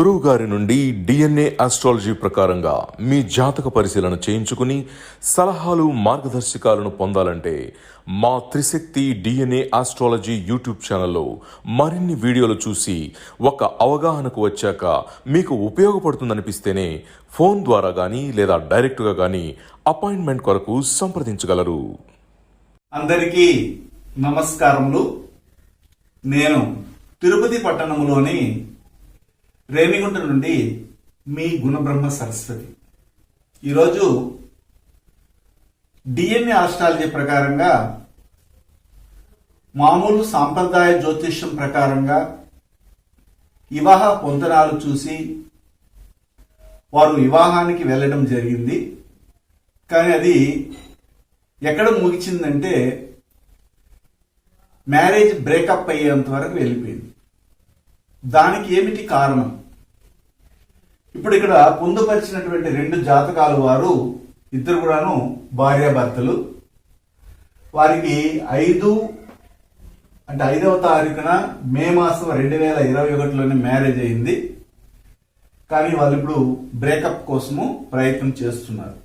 గురువు గారి నుండి డిఎన్ఏ ఆస్ట్రాలజీ ప్రకారంగా మీ జాతక పరిశీలన చేయించుకుని సలహాలు మార్గదర్శకాలను పొందాలంటే మా త్రిశక్తి డిఎన్ఏ ఆస్ట్రాలజీ యూట్యూబ్ ఛానల్లో మరిన్ని వీడియోలు చూసి ఒక అవగాహనకు వచ్చాక మీకు ఉపయోగపడుతుందనిపిస్తేనే ఫోన్ ద్వారా కానీ లేదా డైరెక్ట్గా కానీ అపాయింట్మెంట్ కొరకు సంప్రదించగలరు. అందరికీ నమస్కారములు. నేను తిరుపతి పట్టణంలోని రేణిగుంట నుండి మీ గుణబ్రహ్మ సరస్వతి. ఈరోజు డిఎన్ఏ ఆస్ట్రాలజీ ప్రకారంగా మామూలు సాంప్రదాయ జ్యోతిష్యం ప్రకారంగా వివాహ పొంతనాలు చూసి వారు వివాహానికి వెళ్ళడం జరిగింది. కానీ అది ఎక్కడ ముగిచిందంటే మ్యారేజ్ బ్రేకప్ అయ్యేంత వరకు వెళ్ళిపోయింది. దానికి ఏమిటి కారణం? ఇప్పుడు ఇక్కడ పొందుపరిచినటువంటి రెండు జాతకాలు వారు ఇద్దరు కూడాను భార్యాభర్తలు. వారికి 5వ తారీఖున మే మాసం 2021లోనే మ్యారేజ్ అయింది. కానీ వాళ్ళు ఇప్పుడు బ్రేకప్ కోసము ప్రయత్నం చేస్తున్నారు.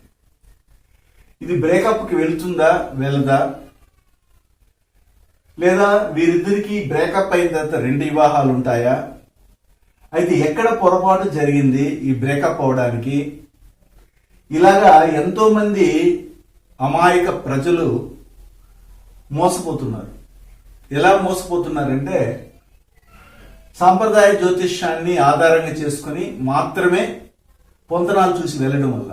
ఇది బ్రేకప్కి వెళ్తుందా వెళ్ళదా, లేదా వీరిద్దరికి బ్రేకప్ అయిన తర్వాత రెండు వివాహాలు ఉంటాయా? అయితే ఎక్కడ పొరపాటు జరిగింది ఈ బ్రేకప్ అవడానికి? ఇలాగా ఎంతో మంది అమాయక ప్రజలు మోసపోతున్నారు. ఎలా మోసపోతున్నారంటే సాంప్రదాయ జ్యోతిష్యాన్ని ఆధారంగా చేసుకుని మాత్రమే పొంతనాలు చూసి వెళ్ళడం వల్ల.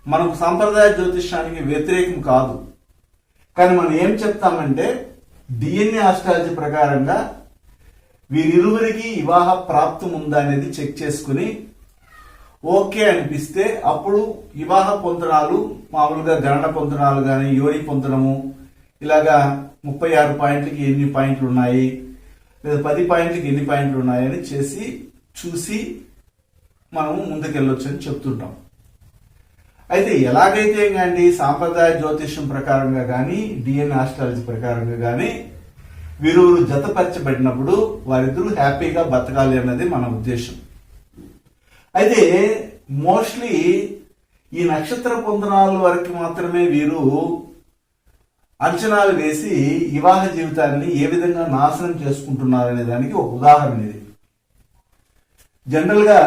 మనకు సాంప్రదాయ జ్యోతిష్యానికి వ్యతిరేకం కాదు, కానీ మనం ఏం చెప్తామంటే డిఎన్ఏ ఆస్ట్రాలజీ ప్రకారంగా వీరిరువురికి వివాహ ప్రాప్తం ఉందా అనేది చెక్ చేసుకుని ఓకే అనిపిస్తే అప్పుడు వివాహ పొంతనాలు, మామూలుగా గణన పొంతనాలు కానీ యోని పొంతనము, ఇలాగా 36 పాయింట్లకి ఎన్ని పాయింట్లు ఉన్నాయి, లేదా 10 పాయింట్లకి ఎన్ని పాయింట్లు ఉన్నాయని చూసి మనము ముందుకెళ్ళొచ్చు అని చెప్తుంటాం. అయితే ఎలాగైతే కానీ సాంప్రదాయ జ్యోతిష్యం ప్రకారంగా కానీ డిఎన్ఏ ఆస్ట్రాలజీ ప్రకారంగా కానీ వీరువురు జతపరచబడినప్పుడు వారిద్దరూ హ్యాపీగా బతకాలి అన్నది మన ఉద్దేశం. అయితే మోస్ట్లీ ఈ నక్షత్ర పొందనాల వరకు మాత్రమే వీరు అంచనాలు వేసి వివాహ జీవితాన్ని ఏ విధంగా నాశనం చేసుకుంటున్నారు అనే దానికి ఒక ఉదాహరణ ఇది. జనరల్ గా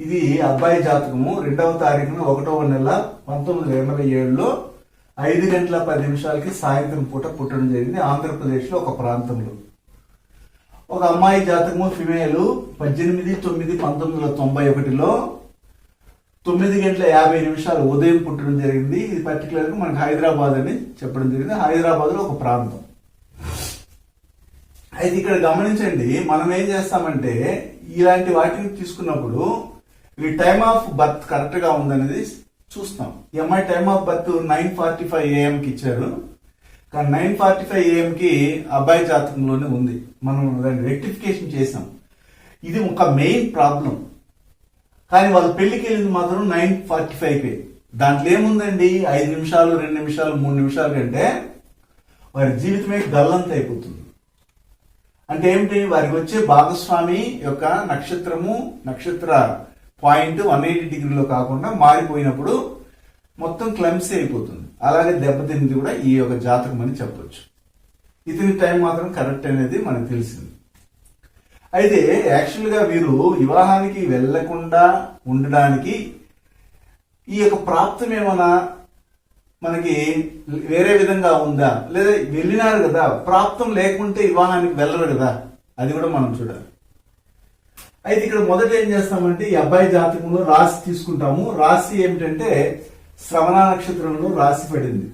ఇది అబ్బాయి జాతకము 2వ తారీఖున 1వ నెల 1987లో 5:10 సాయంత్రం పూట పుట్టడం జరిగింది ఆంధ్రప్రదేశ్ లో ఒక ప్రాంతంలో. ఒక అమ్మాయి జాతకము ఫిమేల్ 18/9/1991లో 9:50 ఉదయం పుట్టడం జరిగింది. ఇది పర్టికులర్ గా మనకి హైదరాబాద్ అని చెప్పడం జరిగింది. హైదరాబాద్ లో ఒక ప్రాంతం. అయితే ఇక్కడ గమనించండి, మనం ఏం చేస్తామంటే ఇలాంటి వాటిని తీసుకున్నప్పుడు ఈ టైమ్ ఆఫ్ బర్త్ కరెక్ట్ గా ఉందనేది చూస్తాం. ఈ అమ్మాయి టైమ్ ఆఫ్ బర్త్ 9:45 AM కి ఇచ్చారు, కానీ 9:45 AM కి అబ్బాయి జాతకంలోనే ఉంది. మనం దాన్ని రెక్టిఫికేషన్ చేసాం. ఇది ఒక మెయిన్ ప్రాబ్లం. కానీ వాళ్ళు పెళ్లికి వెళ్ళింది మాత్రం 9:45కి. దాంట్లో ఏముందండి, 5 నిమిషాలు 2 నిమిషాలు 3 నిమిషాల కంటే వారి జీవితమే గల్లంత అయిపోతుంది. అంటే ఏమిటి, వారికి వచ్చే భాగస్వామి యొక్క నక్షత్ర పాయింట్ 180 డిగ్రీలో కాకుండా మారిపోయినప్పుడు మొత్తం క్లమ్సీ అయిపోతుంది. అలాగే దెబ్బతింది కూడా ఈ యొక్క జాతకం అని చెప్పొచ్చు. ఇతని టైం మాత్రం కరెక్ట్ అనేది మనకు తెలిసింది. అయితే యాక్చువల్గా వీరు వివాహానికి వెళ్లకుండా ఉండడానికి ఈ యొక్క ప్రాప్తం ఏమైనా మనకి వేరే విధంగా ఉందా, లేదా వెళ్ళినారు కదా, ప్రాప్తం లేకుంటే వివాహానికి వెళ్ళరు కదా, అది కూడా మనం చూడాలి. అయితే ఇక్కడ మొదట ఏం చేస్తామంటే ఈ అబ్బాయి జాతకంలో రాశి తీసుకుంటాము. రాశి ఏమిటంటే శ్రవణ నక్షత్రంలో రాశి పడింది.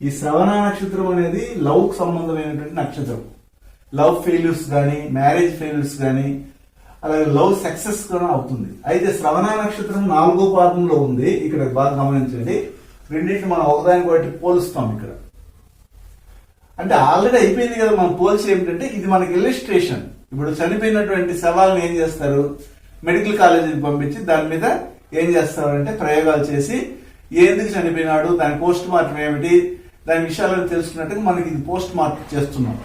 ఈ శ్రవణ నక్షత్రం అనేది లవ్ కు సంబంధమైనటువంటి నక్షత్రం. లవ్ ఫెయిల్యూర్స్ కానీ మ్యారేజ్ ఫెయిల్యూర్స్ కానీ అలాగే లవ్ సక్సెస్ కూడా అవుతుంది. అయితే శ్రవణ నక్షత్రం 4వ పాదంలో ఉంది. ఇక్కడ బాగా గమనించండి, రెండింటిని మనం ఒకదానికొకటి పోలుస్తాం. ఇక్కడ అంటే ఆల్రెడీ అయిపోయింది కదా, మనం పోల్చి ఏమిటంటే ఇది మనకి ఇల్లస్ట్రేషన్. ఇప్పుడు చనిపోయినటువంటి శవాలను ఏం చేస్తారు, మెడికల్ కాలేజీకి పంపించి దాని మీద ఏం చేస్తారంటే ప్రయోగాలు చేసి ఎందుకు చనిపోయినాడు, దాని పోస్ట్ మార్టం ఏమిటి, దాని విషయాలను తెలుసుకున్నట్టుగా మనకి ఇది పోస్ట్ మార్టం చేస్తున్నాం.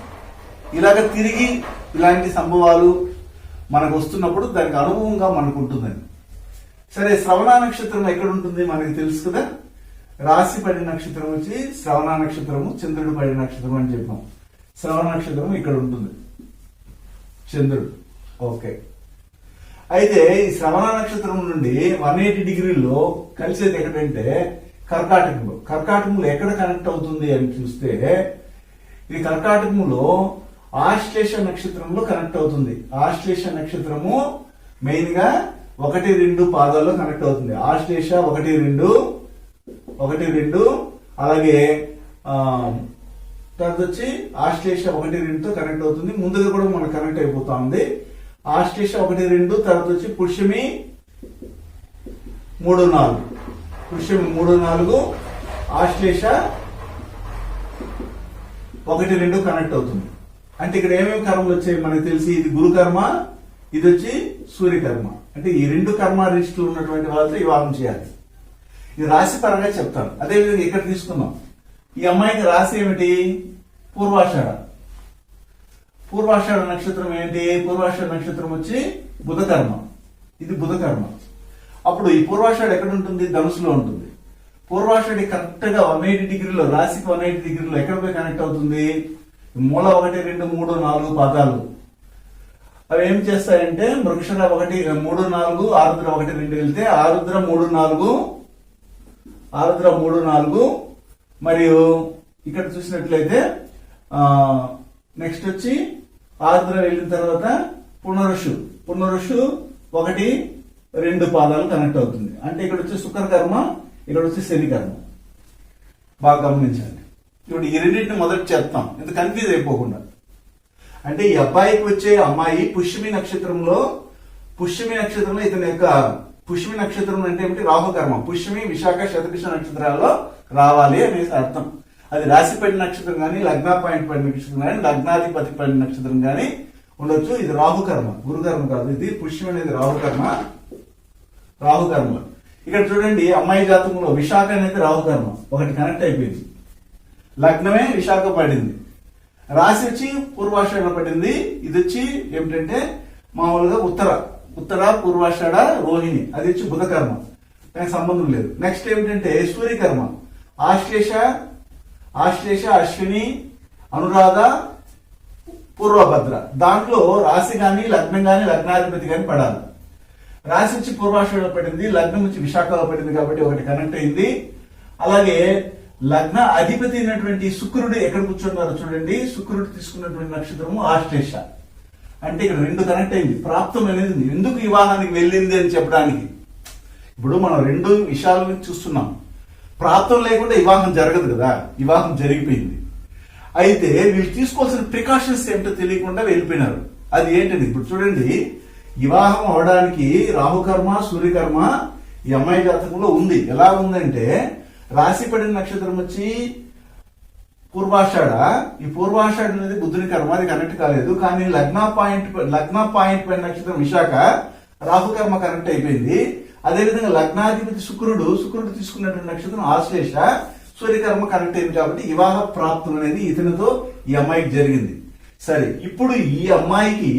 ఇలాగ తిరిగి ఇలాంటి సంభవాలు మనకు వస్తున్నప్పుడు దానికి అనుభవంగా మనకు ఉంటుందని. సరే, శ్రవణ నక్షత్రం ఎక్కడ ఉంటుంది మనకి తెలుసు కదా. రాశి పడిన నక్షత్రం వచ్చి శ్రవణ నక్షత్రము, చంద్రుడు పడిన నక్షత్రం అని చెప్పాం. శ్రవణ నక్షత్రం ఇక్కడ ఉంటుంది, చంద్రుడు. ఓకే, అయితే ఈ శ్రవణ నక్షత్రం నుండి 180 డిగ్రీల్లో కలిసేది ఎక్కడంటే కర్కాటకంలో. కర్కాటకంలో ఎక్కడ కనెక్ట్ అవుతుంది అని చూస్తే ఇది కర్కాటకంలో ఆశ్లేష నక్షత్రంలో కనెక్ట్ అవుతుంది. ఆశ్లేష నక్షత్రము మెయిన్ గా 1-2 పాదాల్లో కనెక్ట్ అవుతుంది. ఆశ్లేష 1-2, అలాగే తర్వాత వచ్చి ఆశ్లేష 1-2తో కనెక్ట్ అవుతుంది. ముందుగా కూడా మనకు కనెక్ట్ అయిపోతా ఉంది. ఆశ్లేష 1-2, తర్వాత వచ్చి పుష్యమి 3-4, పుష్యమి 3-4, ఆశ్లేష 1-2 కనెక్ట్ అవుతుంది. అంటే ఇక్కడ ఏమేమి కర్మలు వచ్చాయి మనకు తెలిసి, ఇది గురుకర్మ, ఇది వచ్చి సూర్యకర్మ. అంటే ఈ 2 కర్మ రిస్టులు ఉన్నటువంటి వాళ్ళతో వివాహం చేయాలి. ఇది రాశి పరంగా చెప్తాను. అదేవిధంగా ఇక్కడ తీసుకుందాం. ఈ అమ్మాయికి రాశి ఏమిటి? పూర్వాషాఢ. పూర్వాషాఢ నక్షత్రం ఏంటి? పూర్వాషాఢ నక్షత్రం వచ్చి బుధకర్మ. ఇది బుధకర్మ. అప్పుడు ఈ పూర్వాషాఢ ఎక్కడ ఉంటుంది? ధనుసులో ఉంటుంది. పూర్వాషాఢి కరెక్ట్ గా 180 డిగ్రీలో, రాశికి 180 డిగ్రీలో ఎక్కడ పోయి కనెక్ట్ అవుతుంది? మూల 1-2-3-4 పాదాలు. అవి ఏం చేస్తాయంటే మృగశిర 1-3-4, ఆరుద్ర 1-2 వెళ్తే ఆరుద్ర 3-4, మరియు ఇక్కడ చూసినట్లయితే నెక్స్ట్ వచ్చి ఆరుద్ర వెళ్ళిన తర్వాత పునరుషు 1-2 పాదాలు కనెక్ట్ అవుతుంది. అంటే ఇక్కడ వచ్చి శుక్రకర్మ, ఇక్కడ వచ్చి శనికర్మ. బాగా గమనించండి. ఇప్పుడు ఈ రెండింటిని మొదటి చేస్తాం, ఇంత కన్ఫ్యూజ్ అయిపోకుండా. అంటే ఈ అబ్బాయికి వచ్చే అమ్మాయి పుష్యమి నక్షత్రంలో ఇతని యొక్క పుష్యమి నక్షత్రం అంటే ఏమిటి? రాహుకర్మ. పుష్యమి, విశాఖ, శతభిష నక్షత్రాల్లో రావాలి అనేసి అర్థం. అది రాశి పడిన నక్షత్రం కానీ, లగ్న పాయింట్ పడిన నక్షత్రం కానీ, లగ్నాధిపతి పడిన నక్షత్రం కానీ ఉండొచ్చు. ఇది రాహుకర్మ, గురుకర్మ కాదు. ఇది పుష్యం అనేది రాహుకర్మ. ఇక్కడ చూడండి, అమ్మాయి జాతకంలో విశాఖ అనేది రాహుకర్మ ఒకటి కనెక్ట్ అయిపోయింది. లగ్నమే విశాఖ పడింది, రాశి వచ్చి పూర్వాషాఢ పడింది. ఇది వచ్చి ఏమిటంటే మామూలుగా ఉత్తర పూర్వాషాఢ రోహిణి, అది వచ్చి బుధకర్మ, దానికి సంబంధం లేదు. నెక్స్ట్ ఏమిటంటే సూర్యకర్మ, ఆశ్లేష, అశ్విని, అనురాధ, పూర్వభద్ర. దాంట్లో రాశి గాని, లగ్నం గాని, లగ్నాధిపతి గాని పడాలి. రాశి వచ్చి పూర్వాషాఢ పడింది, లగ్నం వచ్చి విశాఖలో పడింది కాబట్టి ఒకటి కనెక్ట్ అయింది. అలాగే లగ్న అధిపతి అయినటువంటి శుక్రుడు ఎక్కడ కూర్చున్నారో చూడండి. శుక్రుడు తీసుకున్నటువంటి నక్షత్రము ఆశ్లేష. అంటే ఇక్కడ 2 కనెక్ట్ అయింది. ప్రాప్తం అనేది ఎందుకు వివాహానికి వెళ్ళింది అని చెప్పడానికి. ఇప్పుడు మనం 2 విషయాలను చూస్తున్నాం. ప్రాప్తం లేకుండా వివాహం జరగదు కదా, వివాహం జరిగిపోయింది. అయితే వీళ్ళు తీసుకోవాల్సిన ప్రికాషన్స్ ఏమిటో తెలియకుండా వెళ్ళిపోయినారు. అది ఏంటండి? ఇప్పుడు చూడండి, వివాహం అవడానికి రాహుకర్మ, సూర్యకర్మ ఈ అమ్మాయి జాతకంలో ఉంది. ఎలా ఉందంటే రాశి పడిన నక్షత్రం వచ్చి పూర్వాషాఢ. ఈ పూర్వాషాఢ అనేది బుద్ధుని కర్మ, అది కనెక్ట్ కాలేదు. కానీ లగ్న పాయింట్ పైన నక్షత్రం విశాఖ, రాహుకర్మ కనెక్ట్ అయిపోయింది. అదేవిధంగా లగ్నాధిపతి శుక్రుడు తీసుకున్నటువంటి నక్షత్రం ఆశ్లేష, సూర్యకర్మ కనెక్ట్ అయింది. కాబట్టి వివాహ ప్రాప్తం అనేది ఇతనితో ఈ అమ్మాయికి జరిగింది. సరే, ఇప్పుడు ఈ అబ్బాయికి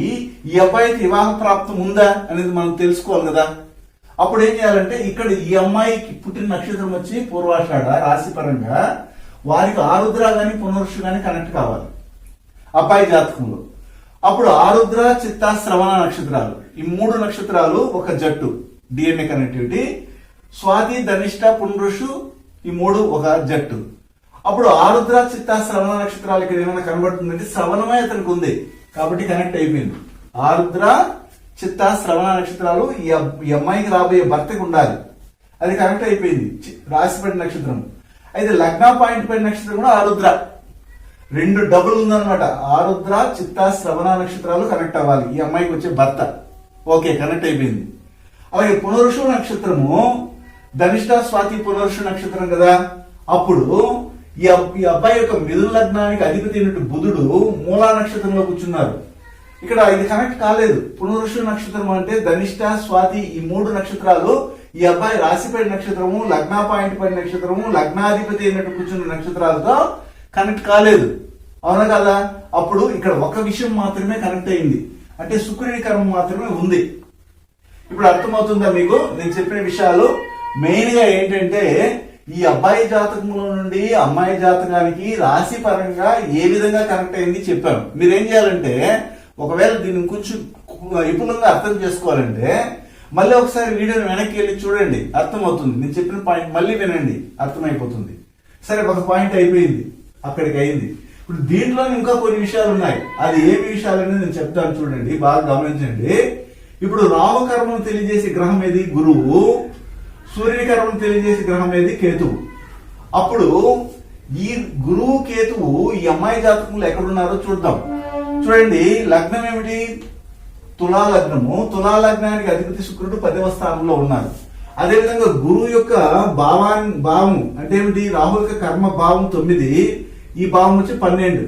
వివాహ ప్రాప్తం ఉందా అనేది మనం తెలుసుకోవాలి కదా. అప్పుడు ఏం చేయాలంటే ఇక్కడ ఈ అమ్మాయికి పుట్టిన నక్షత్రం వచ్చి పూర్వాషాఢ రాశి పరంగా వారికి ఆరుద్ర గాని, పునరుషు గాని కనెక్ట్ కావాలి అబ్బాయి జాతకంలో. అప్పుడు ఆరుద్ర, చిత్త, శ్రవణ నక్షత్రాలు, ఈ 3 నక్షత్రాలు ఒక జట్టు, డిఎన్ఏ కనెక్టివిటీ. స్వాతి, ధనిష్ట, పునరుషు ఈ 3 ఒక జట్టు. అప్పుడు ఆరుద్ర, చిత్త, శ్రవణ నక్షత్రాలు ఇక్కడ ఏమైనా కనబడుతుందంటే శ్రవణమే అతనికి ఉంది కాబట్టి కనెక్ట్ అయిపోయింది. ఆరుద్ర, చిత్త, శ్రవణ నక్షత్రాలు ఈ అమ్మాయికి రాబోయే భర్తకి ఉండాలి, అది కనెక్ట్ అయిపోయింది. రాశి పడిన నక్షత్రం. అయితే లగ్న పాయింట్ పడిన నక్షత్రం కూడా ఆరుద్ర, 2 డబుల్ ఉందన్నమాట. ఆరుద్ర, చిత్త, శ్రవణ నక్షత్రాలు కనెక్ట్ అవ్వాలి ఈ అమ్మాయికి వచ్చే భర్త. ఓకే, కనెక్ట్ అయిపోయింది. అలాగే పునరుషు నక్షత్రము ధనిష్ట, స్వాతి, పునరుషు నక్షత్రం కదా. అప్పుడు ఈ అబ్బాయి యొక్క మిథున లగ్నానికి అధిపతి అయినట్టు బుధుడు మూలా నక్షత్రంలో కూర్చున్నారు. ఇక్కడ ఇది కనెక్ట్ కాలేదు. పునరుషు నక్షత్రం అంటే ధనిష్ట, స్వాతి ఈ 3 నక్షత్రాలు ఈ అబ్బాయి రాశిపడి నక్షత్రము, లగ్న పాయింట్ పడి నక్షత్రము, లగ్నాధిపతి అయినట్టు కూర్చున్న నక్షత్రాలతో కనెక్ట్ కాలేదు. అవునా కదా? అప్పుడు ఇక్కడ ఒక విషయం మాత్రమే కనెక్ట్ అయింది. అంటే శుక్రుడి కర్మ మాత్రమే ఉంది. ఇప్పుడు అర్థమవుతుందా మీకు నేను చెప్పిన విషయాలు? మెయిన్ గా ఏంటంటే ఈ అబ్బాయి జాతకంలో నుండి అమ్మాయి జాతకానికి రాశి పరంగా ఏ విధంగా కనెక్ట్ అయింది చెప్పాను. మీరేం చేయాలంటే ఒకవేళ దీన్ని కొంచెం విపులంగా అర్థం చేసుకోవాలంటే మళ్ళీ ఒకసారి వీడియోని వెనక్కి వెళ్ళి చూడండి, అర్థమవుతుంది. నేను చెప్పిన పాయింట్ మళ్ళీ వినండి, అర్థమైపోతుంది. సరే, ఒక పాయింట్ అయిపోయింది, అక్కడికి అయింది. ఇప్పుడు దీంట్లో ఇంకా కొన్ని విషయాలు ఉన్నాయి. అది ఏమి విషయాలని నేను చెప్తాను, చూడండి, బాగా గమనించండి. ఇప్పుడు రామకర్మను తెలియజేసే గ్రహం ఏది? గురువు. సూర్యుని కర్మను తెలియజేసే గ్రహం ఏది? కేతువు. అప్పుడు ఈ గురువు కేతువు ఈ అమ్మాయి జాతకంలో ఎక్కడున్నారో చూద్దాం. చూడండి, లగ్నం ఏమిటి? తులా లగ్నము. తులా లగ్నానికి అధిపతి శుక్రుడు 10వ స్థానంలో ఉన్నారు. అదేవిధంగా గురువు యొక్క భావం అంటే ఏమిటి? రాహు యొక్క కర్మ భావం 9, ఈ భావం వచ్చి 12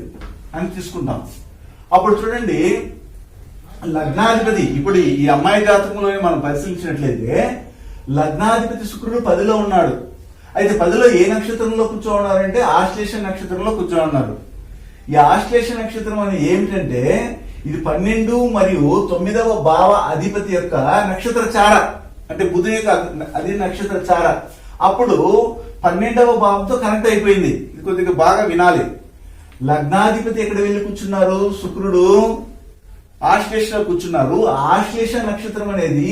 అని తీసుకుంటాం. అప్పుడు చూడండి, లగ్నాధిపతి ఇప్పుడు ఈ అమ్మాయి జాతకంలో మనం పరిశీలించినట్లయితే లగ్నాధిపతి శుక్రుడు 10లో ఉన్నాడు. అయితే 10లో ఏ నక్షత్రంలో కూర్చోన్నారంటే ఆశ్లేష నక్షత్రంలో కూర్చోన్నారు. ఈ ఆశ్లేష నక్షత్రం అని ఏమిటంటే ఇది 12 మరియు 9వ భావ అధిపతి యొక్క నక్షత్ర చార, అంటే బుధుని యొక్క అది నక్షత్ర చార. అప్పుడు 12వ భావంతో కనెక్ట్ అయిపోయింది. ఇది కొద్దిగా బాగా వినాలి. లగ్నాధిపతి ఎక్కడ వెళ్ళి కూర్చున్నారు? శుక్రుడు ఆశ్లేషలో కూర్చున్నారు. ఆశ్లేష నక్షత్రం అనేది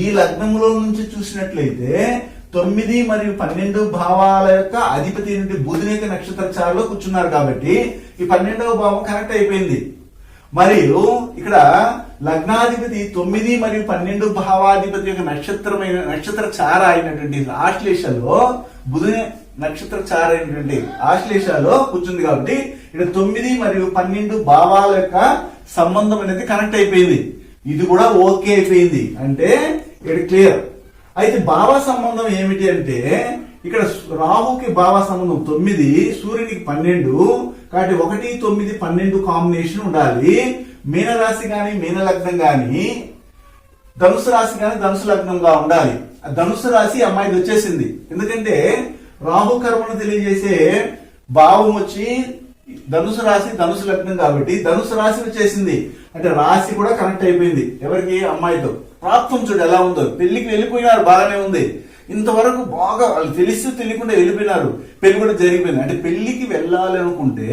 ఈ లగ్నంలో నుంచి చూసినట్లయితే 9 మరియు 12 భావాల యొక్క అధిపతి నుండి బుధుని యొక్క నక్షత్ర చారలో కూర్చున్నారు. కాబట్టి ఈ 12వ భావం కనెక్ట్ అయిపోయింది. మరియు ఇక్కడ లగ్నాధిపతి 9 మరియు 12 భావాధిపతి యొక్క నక్షత్ర చార అయినటువంటి ఆశ్లేషలో బుధుని నక్షత్ర చార అయినటువంటి ఆశ్లేషలో కూర్చుంది. కాబట్టి ఇక్కడ 9 మరియు 12 భావాల యొక్క సంబంధం అనేది కనెక్ట్ అయిపోయింది. ఇది కూడా ఓకే అయిపోయింది, అంటే ఇక్కడ క్లియర్. అయితే భావ సంబంధం ఏమిటి అంటే ఇక్కడ రాహుకి భావ సంబంధం 9, సూర్యునికి 12. కాబట్టి 1, 9, 12 కాంబినేషన్ ఉండాలి. మీనరాశి గాని మీన లగ్నం గాని ధనుసు రాశి గాని ధనుసు లగ్నంగా ఉండాలి. ధనుసు రాశి అమ్మాయిది వచ్చేసింది. ఎందుకంటే రాహు కర్మను తెలియజేసే భావం వచ్చి ధనుసు రాశి ధనుసు లగ్నం, కాబట్టి ధనుసు రాశి వచ్చేసింది. అంటే రాశి కూడా కనెక్ట్ అయిపోయింది. ఎవరికి? అమ్మాయితో. ప్రాప్తం చూడు ఎలా ఉందో. పెళ్లికి వెళ్ళిపోయినారు, బాగానే ఉంది. ఇంతవరకు బాగా వాళ్ళు తెలిసి తెలియకుండా వెళ్ళిపోయినారు, పెళ్లి కూడా జరిగిపోయింది. అంటే పెళ్లికి వెళ్ళాలి అనుకుంటే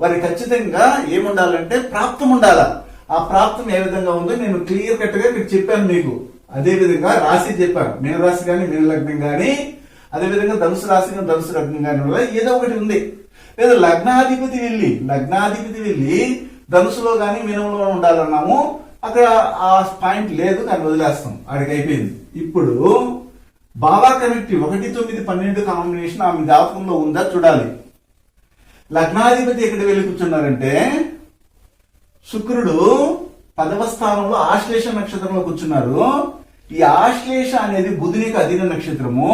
వారికి ఖచ్చితంగా ఏముండాలంటే ప్రాప్తం ఉండాలా. ఆ ప్రాప్తం ఏ విధంగా ఉందో నేను క్లియర్ కట్ గా ఇక్కడ చెప్పాను మీకు. అదే విధంగా రాశి చెప్పాను, మీనరాశి కానీ మీన లగ్నం కానీ, అదే విధంగా ధనుసు రాశి కానీ ధనుసు లగ్నం కానీ ఏదో ఒకటి ఉంది. లేదా లగ్నాధిపతి వెళ్ళి ధనుసులో కానీ మీనంలో ఉండాలన్నాము. అక్కడ ఆ పాయింట్ లేదు, కానీ వదిలేస్తాం, అక్కడికి అయిపోయింది. ఇప్పుడు బాబా కనెక్టివ్ 1, 9, 12 కాంబినేషన్ ఆమె జాతకంలో ఉందా చూడాలి. లగ్నాధిపతి ఎక్కడ వెళ్ళి కూర్చున్నారంటే శుక్రుడు 10వ స్థానంలో ఆశ్లేష నక్షత్రంలో కూర్చున్నారు. ఈ ఆశ్లేష అనేది బుధునికి అధీన నక్షత్రము.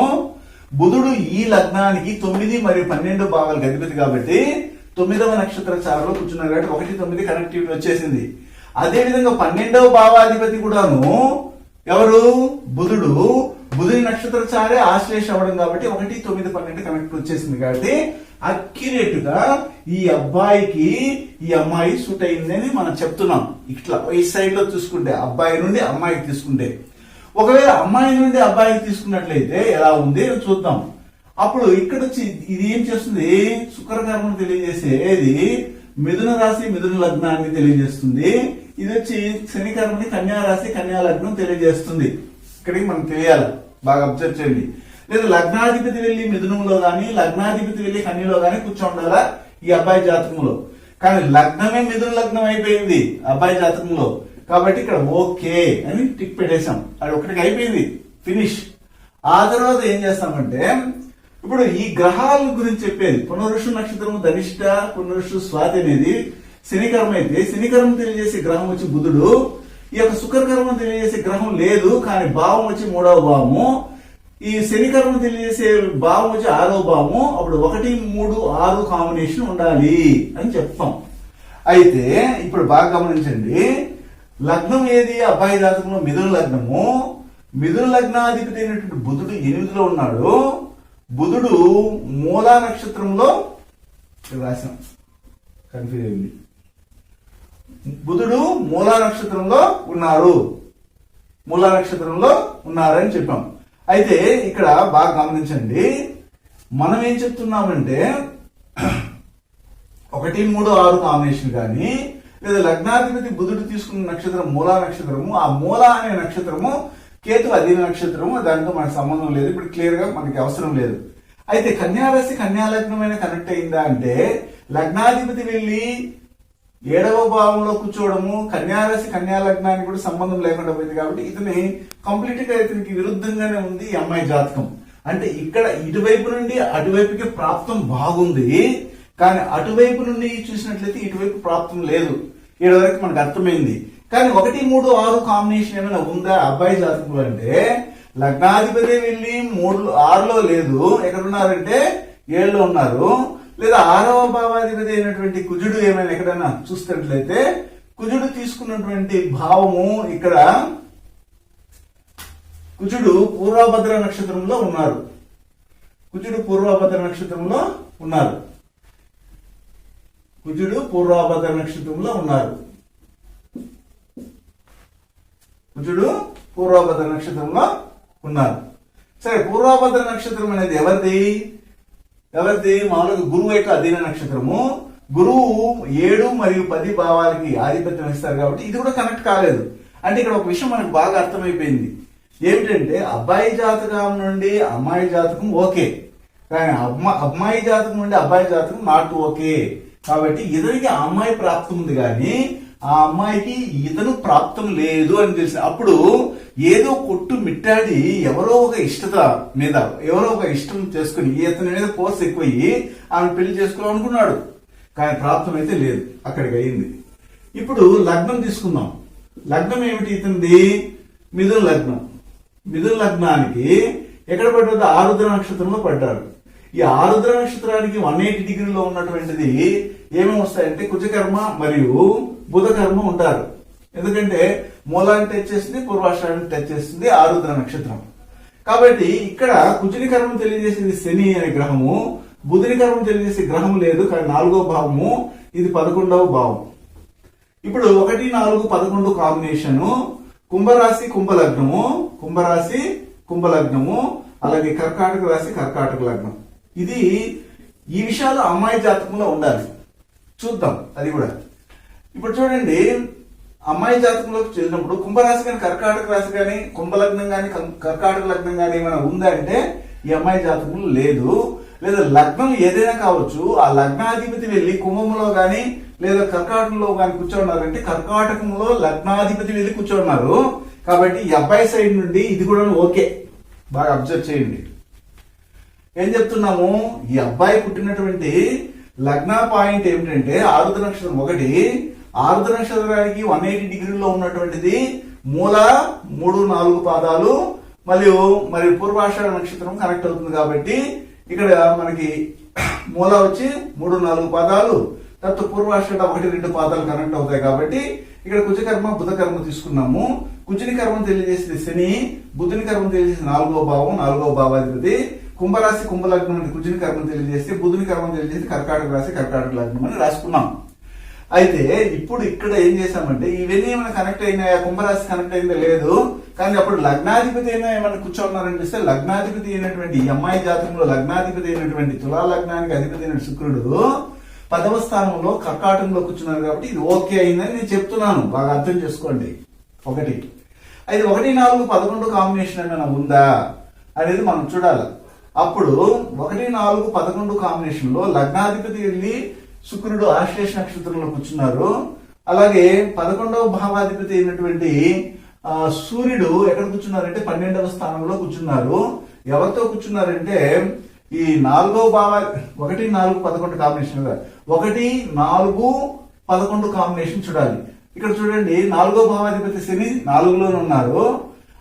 బుధుడు ఈ లగ్నానికి 9 మరియు 12 భావాలకు అధిపతి కాబట్టి 9వ నక్షత్ర చారలో కూర్చున్నారు. కాబట్టి 1, 9 కనెక్టివిటీ వచ్చేసింది. అదే విధంగా 12వ భావాధిపతి కూడాను ఎవరు? బుధుడు. బుధుని నక్షత్ర చారే ఆశ్లేష అవ్వడం కాబట్టి 1, 9, 12 కనెక్ట్ వచ్చేసింది. కాబట్టి అక్యురేట్ గా ఈ అబ్బాయికి ఈ అమ్మాయి సూట్ అయిందని మనం చెప్తున్నాం. ఇట్లా ఈ సైడ్ లో చూసుకుంటే అబ్బాయి నుండి అమ్మాయికి తీసుకుంటే, ఒకవేళ అమ్మాయి నుండి అబ్బాయికి తీసుకున్నట్లయితే ఎలా ఉంది చూద్దాం. అప్పుడు ఇక్కడ వచ్చి ఇది ఏం చేస్తుంది? శుక్రకర్మను తెలియజేసేది మిథున రాశి మిథున లగ్నాన్ని తెలియజేస్తుంది. ఇది వచ్చి శని కర్మని కన్యా రాశి కన్యా లగ్నం తెలియజేస్తుంది. ఇక్కడికి మనం తెలియాలి, బాగా అబ్జర్వ్ చేయండి. లేదా లగ్నాధిపతి వెళ్ళి మిథునంలో గాని లగ్నాధిపతి వెళ్ళి కన్యలో గాని కూర్చోండాలా ఈ అబ్బాయి జాతకంలో. కానీ లగ్నమే మిథున లగ్నం అయిపోయింది అబ్బాయి జాతకంలో. కాబట్టి ఇక్కడ ఓకే అని టిక్ పెట్టేశాం. అది ఒకటికి అయిపోయింది, ఫినిష్. ఆ తర్వాత ఏం చేస్తామంటే ఇప్పుడు ఈ గ్రహాల గురించి చెప్పేది. పునరుషు నక్షత్రము ధనిష్ట, పునరుషు స్వాతి అనేది శనికర్మ అయితే శనికర్మ తెలియజేసే గ్రహం వచ్చి బుధుడు. ఈ యొక్క శుక్రకర్మ తెలియజేసే గ్రహం లేదు, కానీ భావం వచ్చి 3వ భావము. ఈ శనికర్మ తెలియజేసే భావం వచ్చి 6వ భావము. అప్పుడు 1, 3, 6 కాంబినేషన్ ఉండాలి అని చెప్తాం. అయితే ఇప్పుడు బాగా గమనించండి, లగ్నం ఏది? అబ్బాయి జాతకంలో మిథున లగ్నము. మిథున లగ్నాధిపతి అయినటువంటి బుధుడు 8లో ఉన్నాడు. బుధుడు మూలా నక్షత్రంలో రాశాం, కన్ఫ్యూజ్ అయింది. బుధుడు మూలా నక్షత్రంలో ఉన్నారు, మూలా నక్షత్రంలో ఉన్నారని చెప్పాం. అయితే ఇక్కడ బాగా గమనించండి, మనం ఏం చెప్తున్నామంటే 1, 3, 6 కాంబినేషన్ కానీ లేదా లగ్నాధిపతి బుధుడు తీసుకున్న నక్షత్రం మూలా నక్షత్రము, ఆ మూలా అనే నక్షత్రము కేతు అధీన నక్షత్రము, దానితో మనకు సంబంధం లేదు, ఇప్పుడు క్లియర్ గా మనకి అవసరం లేదు. అయితే కన్యారాశి కన్యాలగ్నమైన కనెక్ట్ అయిందా అంటే లగ్నాధిపతి వెళ్ళి 7వ భావంలో కూర్చోవడము కన్యారాశి కన్యాలగ్నానికి కూడా సంబంధం లేకుండా పోయింది. కాబట్టి ఇతని కంప్లీట్ గా ఇతనికి విరుద్ధంగానే ఉంది ఈ అమ్మాయి జాతకం. అంటే ఇక్కడ ఇటువైపు నుండి అటువైపుకి ప్రాప్తం బాగుంది, కానీ అటువైపు నుండి చూసినట్లయితే ఇటువైపు ప్రాప్తం లేదు. ఇక్కడ వరకు మనకు అర్థమైంది. కానీ 1, 3, 6 కాంబినేషన్ ఏమైనా ఉందా అబ్బాయి జాతకంలో అంటే లగ్నాధిపతి వెళ్ళి 6లో లేదు, ఎక్కడున్నారంటే 7లో ఉన్నారు. లేదా 6వ భావాధిపతి అయినటువంటి కుజుడు ఏమైనా ఎక్కడైనా చూస్తున్నట్లయితే కుజుడు తీసుకున్నటువంటి భావము ఇక్కడ కుజుడు పూర్వభద్ర నక్షత్రంలో ఉన్నారు, కుజుడు పూర్వభద్ర నక్షత్రంలో ఉన్నారు, కుజుడు పూర్వభద్ర నక్షత్రంలో ఉన్నారు, కుజుడు పూర్వభద్ర నక్షత్రంలో ఉన్నారు. సరే, పూర్వభద్ర నక్షత్రం అనేది ఎవరిది? మామూలుగా గురువు యొక్క అధీన నక్షత్రము. గురువు 7 మరియు 10 భావాలకి ఆధిపత్యం ఇస్తారు కాబట్టి ఇది కూడా కనెక్ట్ కాలేదు. అంటే ఇక్కడ ఒక విషయం మనకు బాగా అర్థమైపోయింది. ఏమిటంటే అబ్బాయి జాతకం నుండి అమ్మాయి జాతకం ఓకే, కానీ అమ్మాయి జాతకం నుండి అబ్బాయి జాతకం నాట్ ఓకే. కాబట్టి ఇతనికి ఆ అమ్మాయి ప్రాప్తం ఉంది, కానీ ఆ అమ్మాయికి ఇతను ప్రాప్తం లేదు అని తెలిసి అప్పుడు ఏదో కొట్టు మిట్టాడి ఎవరో ఒక ఇష్టత మీద ఎవరో ఒక ఇష్టం చేసుకుని ఇతని మీద కోర్స్ ఎక్కువయ్యి ఆమె పెళ్లి చేసుకోవాలనుకున్నాడు, కానీ ప్రాప్తం అయితే లేదు, అక్కడికి అయింది. ఇప్పుడు లగ్నం తీసుకుందాం. లగ్నం ఏమిటి ఇతనిది? మిథున లగ్నం. మిథున లగ్నానికి ఎక్కడ పడ్డది? ఆరుద్ర నక్షత్రంలో పడ్డాడు. ఈ ఆరుద్ర నక్షత్రానికి 180 డిగ్రీలో ఉన్నటువంటిది ఏమేమి వస్తాయంటే కుజకర్మ మరియు బుధ కర్మ ఉంటారు. ఎందుకంటే మూలాన్ని టచ్ చేస్తుంది, పూర్వాషాఢాన్ని టచ్ చేస్తుంది ఆరుద్ర నక్షత్రం. కాబట్టి ఇక్కడ కుజుని కర్మ తెలియజేసేది శని అనే గ్రహము, బుధుని కర్మ తెలియజేసే గ్రహం లేదు, కానీ 4వ భావము, ఇది 11వ భావం. ఇప్పుడు 1, 4, 11 కాంబినేషను కుంభరాశి కుంభలగ్నము, కుంభరాశి కుంభలగ్నము, అలాగే కర్కాటక రాశి కర్కాటక లగ్నం. ఇది ఈ విషయాలు అమ్మాయి జాతకంలో ఉండాలి. చూద్దాం అది కూడా. ఇప్పుడు చూడండి, అమ్మాయి జాతకంలోకి వెళ్ళినప్పుడు కుంభరాశి కానీ కర్కాటక రాశి కానీ కుంభలగ్నం కానీ కర్కాటక లగ్నం కానీ ఏమైనా ఉందా అంటే ఈ అమ్మాయి జాతకంలో లేదు. లేదా లగ్నం ఏదైనా కావచ్చు, ఆ లగ్నాధిపతి వెళ్ళి కుంభంలో కానీ లేదా కర్కాటకంలో కానీ కూర్చోన్నారంటే కర్కాటకంలో లగ్నాధిపతి వెళ్ళి కూర్చోన్నారు. కాబట్టి ఈ అబ్బాయి సైడ్ నుండి ఇది కూడా ఓకే. బాగా అబ్జర్వ్ చేయండి. ఏం చెప్తున్నాము? ఈ అబ్బాయి పుట్టినటువంటి లగ్న పాయింట్ ఏమిటంటే ఆరుద్ర నక్షత్రం 1, ఆరుద్ర నక్షత్రానికి 180 డిగ్రీలో ఉన్నటువంటిది మూల 3, 4 పాదాలు మరియు పూర్వాషాఢ నక్షత్రం కనెక్ట్ అవుతుంది. కాబట్టి ఇక్కడ మనకి మూల వచ్చి 3, 4 పాదాలు, తర్వాత పూర్వాషాఢ 1, 2 పాదాలు కనెక్ట్ అవుతాయి. కాబట్టి ఇక్కడ కుజకర్మ బుధ కర్మ తీసుకున్నాము. కుజుని కర్మ తెలియజేసేది శని, బుధుని కర్మ తెలియజేసేది 4వ భావం, 4వ భావాధిపతి. కుంభరాశి కుంభలగ్నం అని కుజుని కర్మ తెలియజేస్తే బుధుని కర్మ తెలియజేసి కర్కాటక రాశి కర్కాటక లగ్నం అని రాసుకున్నాం. అయితే ఇప్పుడు ఇక్కడ ఏం చేశామంటే ఇవన్నీ ఏమైనా కనెక్ట్ అయినాయా? కుంభరాశి కనెక్ట్ అయిందా? లేదు. కానీ అప్పుడు లగ్నాధిపతి అయినా ఏమైనా కూర్చోన్నారని చూస్తే లగ్నాధిపతి అయినటువంటి ఈ అమ్మాయి జాతకంలో లగ్నాధిపతి అయినటువంటి తులా లగ్నానికి అధిపతి అయిన శుక్రుడు 10వ స్థానంలో కర్కాటకంలో కూర్చున్నారు. కాబట్టి ఇది ఓకే అయిందని నేను చెప్తున్నాను, బాగా అర్థం చేసుకోండి. 1 అయితే 1, 4, 11 కాంబినేషన్ ఏమైనా ఉందా అనేది మనం చూడాలి. అప్పుడు 1, 4, 11 కాంబినేషన్ లో లగ్నాధిపతి వెళ్ళి శుక్రుడు ఆశ్లేష నక్షత్రంలో కూర్చున్నారు. అలాగే 11వ భావాధిపతి అయినటువంటి సూర్యుడు ఎక్కడ కూర్చున్నారంటే 12వ స్థానంలో కూర్చున్నారు. ఎవరితో కూర్చున్నారంటే ఈ 4వ భావ 1, 4, 11 కాంబినేషన్ 1, 4, 11 కాంబినేషన్ చూడాలి. ఇక్కడ చూడండి, 4వ భావాధిపతి శని 4లోనే ఉన్నారు.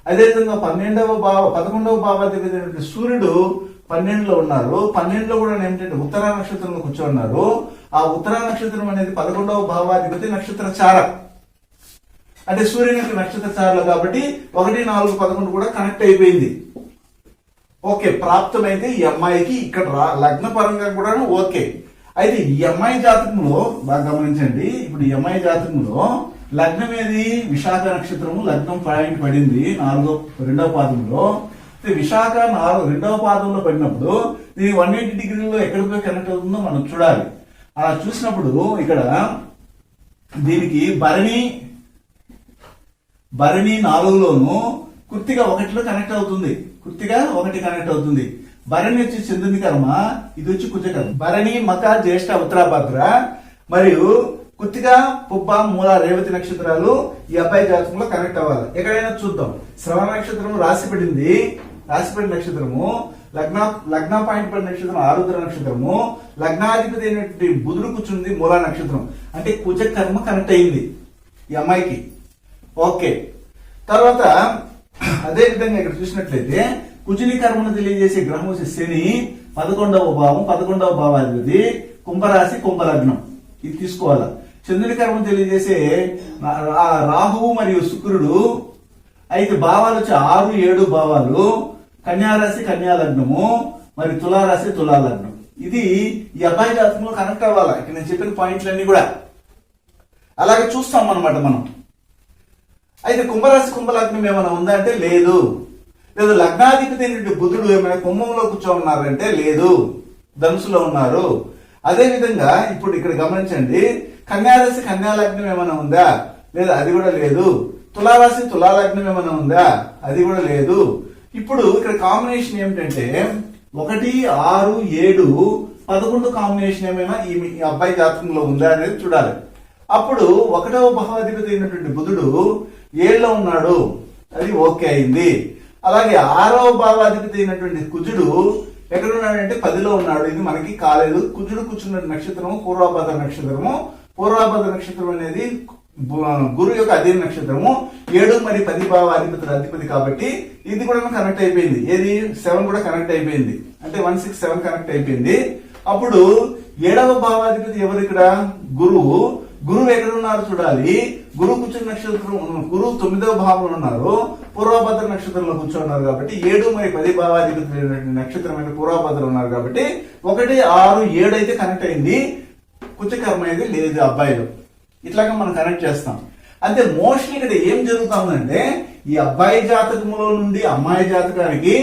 అదేవిధంగా 11వ భావాధిపతి అయినటువంటి సూర్యుడు 12లో ఉన్నారు. 12లో కూడా ఏమిటంటే ఉత్తరా నక్షత్రంలో కూర్చోన్నారు. ఆ ఉత్తరా నక్షత్రం అనేది 11వ భావాధిపతి నక్షత్ర చార, అంటే సూర్యుని యొక్క నక్షత్ర చారలు. కాబట్టి 1, 4, 11 కూడా కనెక్ట్ అయిపోయింది. ఓకే, ప్రాప్తమైతే ఈ అమ్మాయికి ఇక్కడ లగ్న పరంగా కూడా ఓకే. అయితే ఈ అమ్మాయి జాతకంలో బాగా గమనించండి. ఇప్పుడు ఈ అమ్మాయి జాతకంలో లగ్నం ఏది? విశాఖ నక్షత్రము. లగ్నం పాయింట్ పడింది రెండవ పాదంలో. విశాఖ రెండవ పాదంలో పడినప్పుడు దీని 180 డిగ్రీలో ఎక్కడికో కనెక్ట్ అవుతుందో మనం చూడాలి. అలా చూసినప్పుడు ఇక్కడ దీనికి భరణి 4లోను కృత్తిక 1లో కనెక్ట్ అవుతుంది. కృత్తిక 1 కనెక్ట్ అవుతుంది. భరణి వచ్చి చంద్రుని కర్మ, ఇది వచ్చి కుజకర్మ. భరణి, మక, జ్యేష్ఠ, ఉత్తరాభద్ర మరియు కృత్తిక, పుబ్బ, మూల, రేవతి నక్షత్రాలు ఈ అబ్బాయి జాతకంలో కనెక్ట్ అవ్వాలి. ఎక్కడైనా చూద్దాం. శ్రవణ నక్షత్రము రాశిపడింది. రాశిపడిన నక్షత్రము లగ్న పాయింట్ పడిన నక్షత్రం ఆరుద్ర నక్షత్రము. లగ్నాధిపతి అయినటువంటి బుధుడు కూర్చుంది మూల నక్షత్రం. అంటే కుజ కర్మ కనెక్ట్ అయింది ఈ అమ్మాయికి. ఓకే. తర్వాత అదే విధంగా ఇక్కడ చూసినట్లయితే కుజుని కర్మను తెలియజేసే గ్రహం వచ్చి శని 11వ భావం, 11వ భావాధిపతి, కుంభరాశి, కుంభలగ్నం. ఇది తీసుకోవాలా. చంద్రుని కర్మను తెలియజేసే రాహువు మరియు శుక్రుడు. అయితే భావాలు వచ్చి 6, 7 భావాలు. కన్యారాశి, కన్యాలగ్నము, మరి తులారాశి, తులాలగ్నం. ఇది ఈ అబ్బాయి జాతకంలో కనెక్ట్ అవ్వాలా. ఇక్కడ నేను చెప్పిన పాయింట్లన్నీ కూడా అలాగే చూస్తాం అన్నమాట మనం. అయితే కుంభరాశి, కుంభలగ్నం ఏమైనా ఉందా అంటే లేదు. లేదు లగ్నాధిపతి అయినటువంటి బుధుడు ఏమైనా కుంభంలో కూర్చోమన్నారంటే లేదు, ధనుసులో ఉన్నారు. అదే విధంగా ఇప్పుడు ఇక్కడ గమనించండి. కన్యారాశి, కన్యాలగ్నం ఏమైనా ఉందా? లేదా, అది కూడా లేదు. తులారాశి, తులాలగ్నం ఏమైనా ఉందా? అది కూడా లేదు. ఇప్పుడు ఇక్కడ కాంబినేషన్ ఏమిటంటే 1, 6, 7, 11 కాంబినేషన్ ఏమైనా ఈ అబ్బాయి జాతకంలో ఉందా అనేది చూడాలి. అప్పుడు 1వ భావాధిపతి అయినటువంటి బుధుడు 7లో ఉన్నాడు, అది ఓకే అయింది. అలాగే 6వ భావాధిపతి అయినటువంటి కుజుడు ఎక్కడ ఉన్నాడంటే 10లో ఉన్నాడు, ఇది మనకి కాలేదు. కుజుడు కూర్చున్న నక్షత్రము పూర్వభద్ర నక్షత్రము. పూర్వభద్ర నక్షత్రం అనేది గురు యొక్క అధీన నక్షత్రము. 7 మరియు 10 అధిపతి కాబట్టి ఇది కూడా కనెక్ట్ అయిపోయింది. ఏది 7 కూడా కనెక్ట్ అయిపోయింది. అంటే 1, 6, 7 కనెక్ట్ అయిపోయింది. అప్పుడు 7వ భావాధిపతి ఎవరు? ఇక్కడ గురువు. గురువు ఎక్కడ ఉన్నారు చూడాలి. గురువు కూర్చున్న నక్షత్రం, గురువు 9వ భావంలో ఉన్నారు, పూర్వభద్ర నక్షత్రంలో కూర్చున్నారు కాబట్టి 7 మరియు 10 భావాధిపతి నక్షత్రమైన పూర్వభద్ర ఉన్నారు కాబట్టి 1, 6, 7 అయితే కనెక్ట్ అయింది. కుజకర్మ అయితే లేదు అబ్బాయిలో. ఇట్లాగా మనం కనెక్ట్ చేస్తాం. అంటే మోస్ట్లీ ఇక్కడ ఏం జరుగుతుందంటే ఈ అబ్బాయి జాతకములో నుండి అమ్మాయి జాతకానికి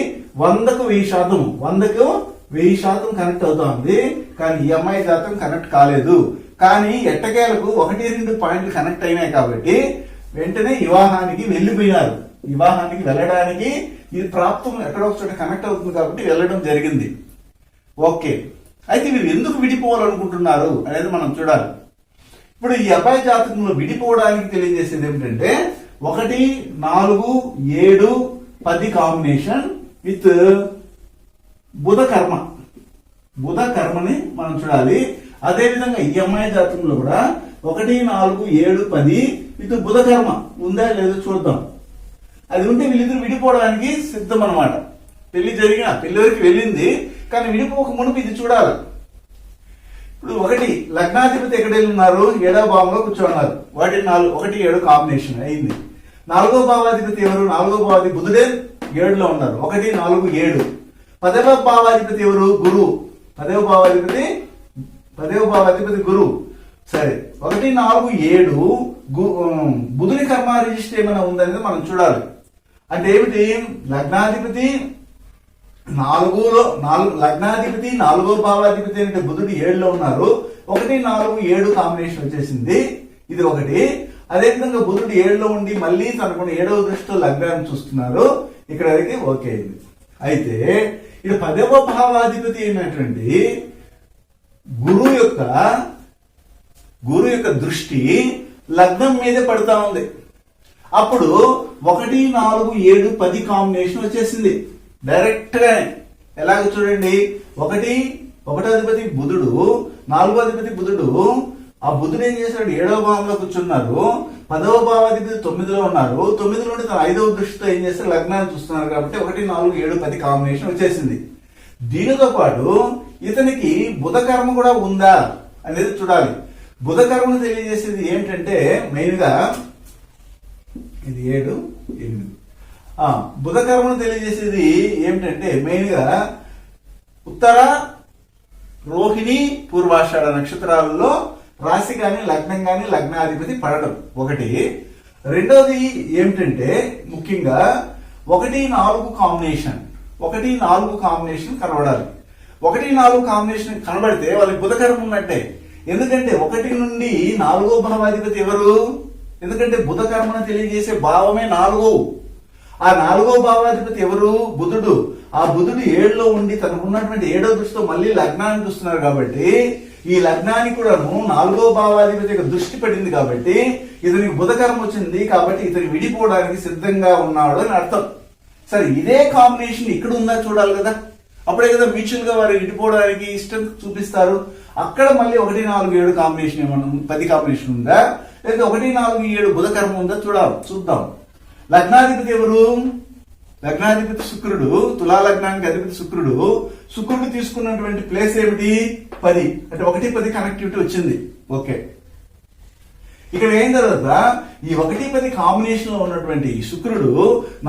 100కు 1000%, 100కు 1000% కనెక్ట్ అవుతుంది. కానీ ఈ అమ్మాయి జాతకం కనెక్ట్ కాలేదు. కానీ ఎట్టకేలకు 1, 2 పాయింట్లు కనెక్ట్ అయినాయి కాబట్టి వెంటనే వివాహానికి వెళ్ళిపోయినారు. వివాహానికి వెళ్ళడానికి ఇది ప్రాప్తం ఎక్కడో ఒక చోట కనెక్ట్ అవుతుంది కాబట్టి వెళ్ళడం జరిగింది. ఓకే. అయితే వీరు ఎందుకు విడిపోవాలనుకుంటున్నారు అనేది మనం చూడాలి. ఇప్పుడు ఈ అబ్బాయి జాతకంలో విడిపోవడానికి తెలియజేసేది ఏమిటంటే 1, 4, 7, 10 కాంబినేషన్ విత్ బుధ కర్మని మనం చూడాలి. అదే విధంగా ఈ అమ్మాయి జాతకంలో కూడా 1, 4, 7, 10 విత్ బుధ కర్మ ఉందా లేదో చూద్దాం. అది ఉంటే వీళ్ళిద్దరు విడిపోవడానికి సిద్ధం అనమాట. పెళ్లి వరకు వెళ్ళింది కానీ విడిపోక మునుపు ఇది చూడాలి. ఇప్పుడు 1 లగ్నాధిపతి ఎక్కడ ఉన్నారు? 7వ భావంలో కూర్చోన్నారు. 1, 7 కాంబినేషన్ అయింది. 4వ భావాధిపతి ఎవరు? 4వ భావాధిపతి బుధుడే 7లో ఉన్నారు. 1, 4, 7. 10వ భావాధిపతి ఎవరు? గురువు. 10వ భావాధిపతి గురువు. సరే, 1, 4, 7 బుధుని కర్మ రిజిస్టర్ ఏమైనా ఉందనేది మనం చూడాలి. అంటే ఏమిటి? లగ్నాధిపతి 4వ భావాధిపతి అంటే బుధుడు 7లో ఉన్నారు. 1, 4, 7 కాంబినేషన్ వచ్చేసింది. ఇది ఒకటి. అదేవిధంగా బుధుడు 7లో ఉండి మళ్ళీ తనకున్న 7వ దృష్టితో లగ్నాన్ని చూస్తున్నారు. ఇక్కడ అయితే ఓకే అయింది. అయితే ఇది 10వ భావాధిపతి అయినటువంటి గురువు యొక్క దృష్టి లగ్నం మీదే పడుతా ఉంది. అప్పుడు 1, 4, 7, 10 కాంబినేషన్ వచ్చేసింది డైరెక్ట్ గానే. ఎలాగ చూడండి, 1వ అధిపతి బుధుడు, 4వ అధిపతి బుధుడు. ఆ బుధుడు ఏం చేశాడు? 7వ భావంలో కూర్చున్నారు. 10వ భావాధిపతి 9లో ఉన్నారు. 9 నుండి తన 5వ దృష్టితో ఏం చేస్తారు? లగ్నాన్ని చూస్తున్నారు కాబట్టి 1, 4, 7, 10 కాంబినేషన్ వచ్చేసింది. దీనితో పాటు ఇతనికి బుధ కర్మ కూడా ఉందా అనేది చూడాలి. బుధ కర్మను తెలియజేసేది ఏమిటంటే మెయిన్ గా ఇది 7, 8. బుధ కర్మను తెలియజేసేది ఏమిటంటే మెయిన్ గా ఉత్తర రోహిణి పూర్వాషాఢ నక్షత్రాలలో రాశి గాని లగ్నం గాని లగ్నాధిపతి పడడం ఒకటి. రెండోది ఏమిటంటే ముఖ్యంగా 1-4 కాంబినేషన్, 1-4 కాంబినేషన్ కనబడాలి. 1-4 కాంబినేషన్ కనబడితే వాళ్ళకి బుధకరం ఉన్నట్టే. ఎందుకంటే 1 నుండి 4వ భావాధిపతి ఎవరు? ఎందుకంటే బుధకర్మను తెలియజేసే భావమే 4. ఆ 4వ భావాధిపతి ఎవరు? బుధుడు. ఆ బుధుడు 7లో ఉండి తనకున్నటువంటి 7వ దృష్టితో మళ్ళీ లగ్నాన్ని చూస్తున్నారు కాబట్టి ఈ లగ్నానికి కూడాను 4వ భావాధిపతి యొక్క దృష్టి పడింది కాబట్టి ఇతనికి బుధకర్మ వచ్చింది కాబట్టి ఇతను విడిపోవడానికి సిద్ధంగా ఉన్నాడు అని అర్థం. సరే, ఇదే కాంబినేషన్ ఇక్కడ ఉందా చూడాలి కదా, అప్పుడే కదా మ్యూచువల్ గా వారు విడిపోవడానికి ఇష్టం చూపిస్తారు. అక్కడ మళ్ళీ 1-4-7 కాంబినేషన్ ఏమన్నా 10 కాంబినేషన్ ఉందా, లేదా 1-4-7 బుధకర్మ ఉందా చూద్దాం. లగ్నాధిపతి ఎవరు? లగ్నాధిపతి శుక్రుడు. తులా లగ్నానికి అధిపతి శుక్రుడు. శుక్రుడు తీసుకున్నటువంటి ప్లేస్ ఏమిటి? 10. అంటే 1-10 కనెక్టివిటీ వచ్చింది. ఓకే, ఇక్కడ ఏం తర్వాత ఈ 1-10 కాంబినేషన్ లో ఉన్నటువంటి శుక్రుడు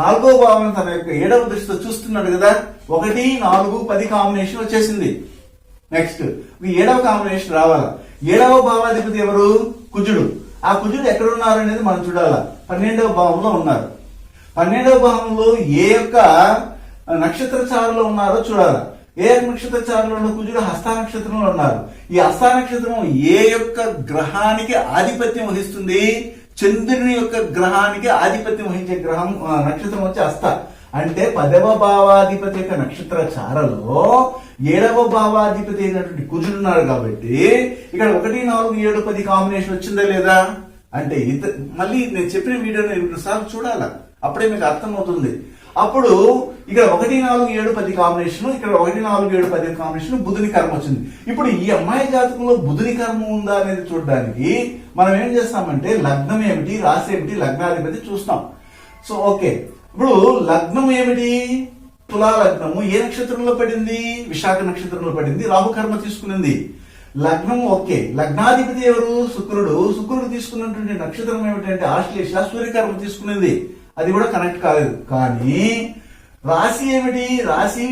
4వ భావం తన యొక్క 7వ దృష్టితో చూస్తున్నాడు కదా, 1-4-10 కాంబినేషన్ వచ్చేసింది. నెక్స్ట్ 7వ కాంబినేషన్ రావాలా. 7వ భావాధిపతి ఎవరు? కుజుడు. ఆ కుజుడు ఎక్కడ ఉన్నారు అనేది మనం చూడాలా. 12వ భావంలో ఉన్నారు. 12వ భావంలో ఏ యొక్క నక్షత్ర చారులో ఉన్నారో చూడాలి. ఏ నక్షత్ర చారులో ఉన్న కుజుడు హస్త నక్షత్రంలో ఉన్నారు. ఈ హస్త నక్షత్రం ఏ యొక్క గ్రహానికి ఆధిపత్యం వహిస్తుంది? చంద్రుని యొక్క గ్రహానికి ఆధిపత్యం వహించే గ్రహం నక్షత్రం వచ్చి హస్త. అంటే 10వ భావాధిపతి యొక్క నక్షత్ర చారలో 7వ భావాధిపతి అయినటువంటి కుజుడు ఉన్నారు కాబట్టి ఇక్కడ 1-4-7-10 కాంబినేషన్ వచ్చిందా లేదా అంటే మళ్ళీ నేను చెప్పిన వీడియోని 2 సార్లు చూడాలా, అప్పుడే మీకు అర్థమవుతుంది. అప్పుడు ఇక్కడ 1-4-7-10 కాంబినేషన్, ఇక్కడ 1-4-7-10 కాంబినేషన్ బుధుని కర్మ వచ్చింది. ఇప్పుడు ఈ అమ్మాయి జాతకంలో బుధుని కర్మ ఉందా అనేది చూడడానికి మనం ఏం చేస్తామంటే లగ్నం ఏమిటి, రాశి ఏమిటి, లగ్నాధిపతి చూస్తాం. సో ఓకే, ఇప్పుడు లగ్నం ఏమిటి? తులా లగ్నము. ఏ నక్షత్రంలో పడింది? విశాఖ నక్షత్రంలో పడింది. రాహుకర్మ తీసుకునింది. లగ్నం ఓకే. లగ్నాధిపతి ఎవరు? శుక్రుడు. శుక్రుడు తీసుకున్నటువంటి నక్షత్రం ఏమిటంటే ఆశ్లేష. సూర్యకర్మ తీసుకునింది, అది కూడా కనెక్ట్ కాలేదు. కానీ రాశి ఏమిటి? రాశి